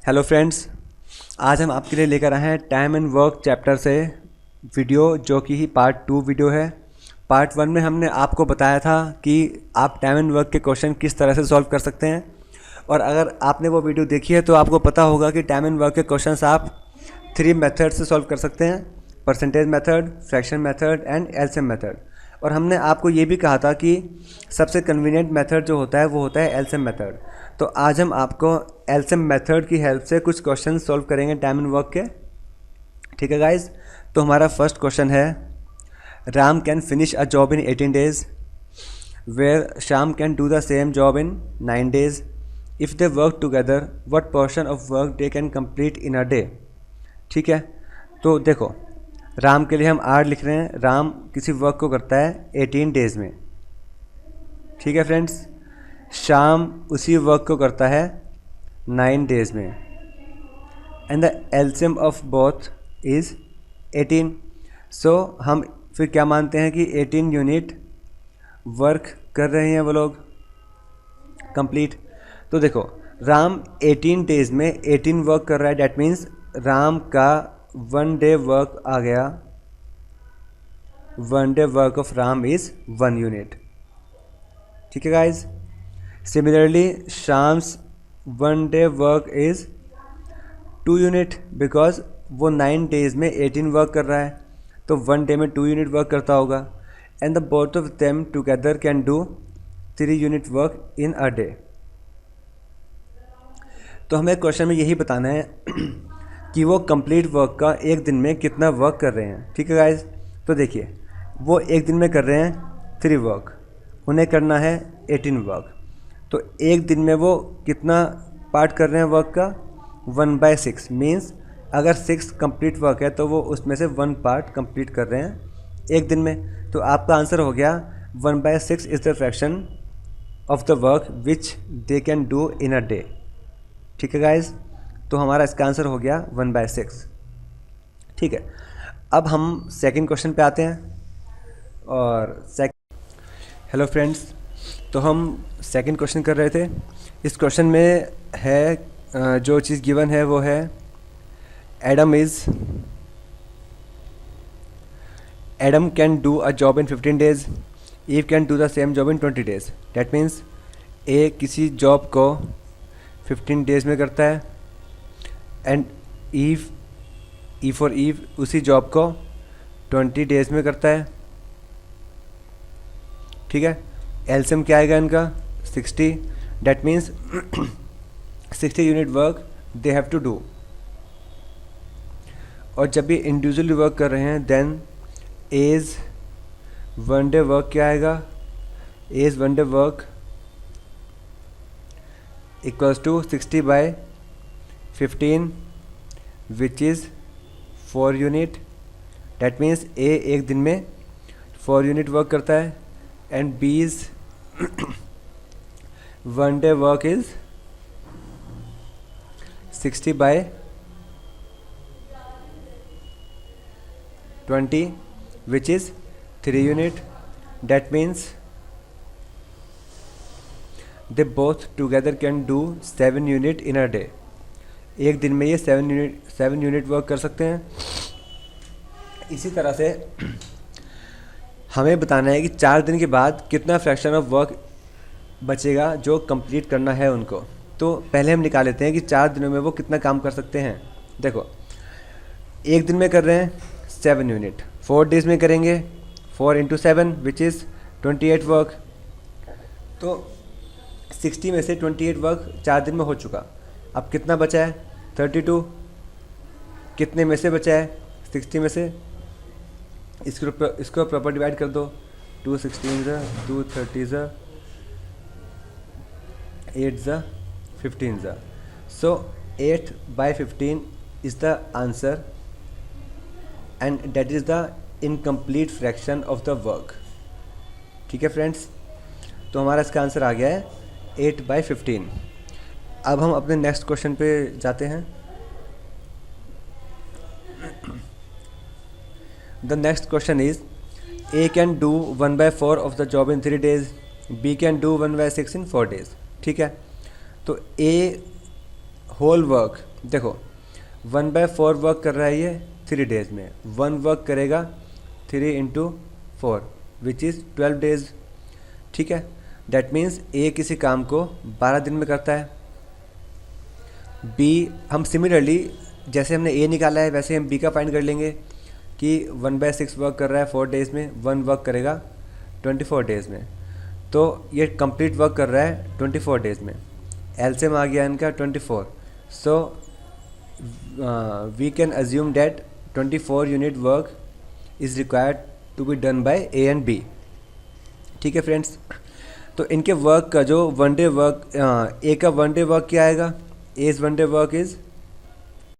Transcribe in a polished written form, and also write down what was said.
Hello friends, आज हम आपके लिए लेकर आए हैं टाइम एंड वर्क चैप्टर से वीडियो, जो कि ही पार्ट 2 वीडियो है। पार्ट 1 में हमने आपको बताया था कि आप टाइम एंड वर्क के क्वेश्चन किस तरह से सॉल्व कर सकते हैं, और अगर आपने वो वीडियो देखी है तो आपको पता होगा कि टाइम एंड वर्क के क्वेश्चंस आप 3 मेथड से सॉल्व कर सकते हैं: percentage method, fraction method and LCM method. और हमने आपको ये भी कहा था कि सबसे कन्वीनियंट मेथड जो होता है वो होता है एलसीएम मेथड। तो आज हम आपको एलसीएम मेथड की हेल्प से कुछ क्वेश्चन सॉल्व करेंगे टाइम एंड वर्क के। ठीक है गाइज, तो हमारा फर्स्ट क्वेश्चन है, Ram can finish a job in 18 days where Shyam can do the same job in 9 days। If they work together what portion of work they can complete in a day. ठीक है, तो देखो, राम के लिए हम आर लिख रहे हैं। राम किसी वर्क को करता है 18 days में। ठीक है फ्रेंड्स, श्याम उसी वर्क को करता है 9 days में। And the LCM of both is 18। सो हम फिर क्या मानते हैं कि 18 यूनिट वर्क कर रहे हैं वो लोग कंप्लीट। तो देखो, राम 18 days में 18 वर्क कर रहा है, डैट मीन्स राम का 1 day वर्क आ गया। 1 day work of Ram is 1 unit. ठीक है guys, similarly Shams 1 day work is 2 unit, because वो 9 days में 18 वर्क कर रहा है, तो 1 day में 2 यूनिट वर्क करता होगा। And the both of them together can do 3 unit work in a day. तो हमें क्वेश्चन में यही बताना है कि वो कंप्लीट वर्क का एक दिन में कितना वर्क कर रहे हैं। ठीक है गाइज, तो देखिए, वो एक दिन में कर रहे हैं 3 वर्क, उन्हें करना है 18 वर्क। तो एक दिन में वो कितना पार्ट कर रहे हैं वर्क का? 1/6। मीन्स अगर 6 कंप्लीट वर्क है तो वो उसमें से 1 पार्ट कंप्लीट कर रहे हैं एक दिन में। तो आपका आंसर हो गया 1/6 is the fraction of the work which they can do in a day. ठीक है गाइज, तो हमारा इसका आंसर हो गया 1/6। ठीक है, अब हम सेकंड क्वेश्चन पे आते हैं। और हेलो फ्रेंड्स, तो हम सेकंड क्वेश्चन कर रहे थे। इस क्वेश्चन में है जो चीज़ गिवन है वो है Adam can do a job in 15 days, Eve can do the same job in 20 days। That means A किसी जॉब को 15 days में करता है, एंड ई फॉर ईव उसी जॉब को 20 days में करता है। ठीक है, एलसीएम क्या आएगा इनका? 60। That means 60 unit work they have to do. और जब ये इंडिविजुअली वर्क कर रहे हैं देन एज 1 day वर्क क्या आएगा? As 1 day work equals to 60/15 which is 4 unit. That means A एक दिन में 4 यूनिट वर्क करता है, एंड बीज 1 day work is 60/20 which is 3 unit. That means they both together can do 7 unit in a day. एक दिन में ये 7 यूनिट वर्क कर सकते हैं। इसी तरह से हमें बताना है कि 4 दिन के बाद कितना फ्रैक्शन ऑफ वर्क बचेगा जो कंप्लीट करना है उनको। तो पहले हम निकाल लेते हैं कि 4 दिनों में वो कितना काम कर सकते हैं। देखो, एक दिन में कर रहे हैं 7 यूनिट, 4 days में करेंगे 4 × 7 विच इज़ 28 वर्क। तो 60 में से 28 वर्क 4 दिन में हो चुका। अब कितना बचा है? 32। कितने में से बचा है? 60 में से। इसको प्रॉपर डिवाइड कर दो। 2 16 2 30 8 15। सो 8/15 is the answer, and that is the incomplete fraction of the work। ठीक है फ्रेंड्स, तो हमारा इसका आंसर आ गया है 8/15। अब हम अपने नेक्स्ट क्वेश्चन पे जाते हैं। The next question is A can do 1/4 of the job in 3 days, B can do 1/6 in 4 days। ठीक है, तो ए होल वर्क देखो 1/4 वर्क कर रहा है ये 3 डेज़ में, 1 वर्क करेगा 3 इंटू 4 विच इज़ 12 डेज़। ठीक है, दैट मीन्स ए किसी काम को 12 दिन में करता है। बी हम सिमिलरली जैसे हमने ए निकाला है वैसे हम बी का फाइंड कर लेंगे कि 1/6 वर्क कर रहा है 4 डेज़ में, 1 वर्क करेगा 24 डेज़ में, तो ये कंप्लीट वर्क कर रहा है 24 डेज़ में। एलसीएम आ गया इनका 24, so we can assume that 24 unit work is required to be done by A and B. ठीक है फ्रेंड्स, तो इनके वर्क का जो वन डे वर्क, ए का वन डे वर्क क्या आएगा, as one day work is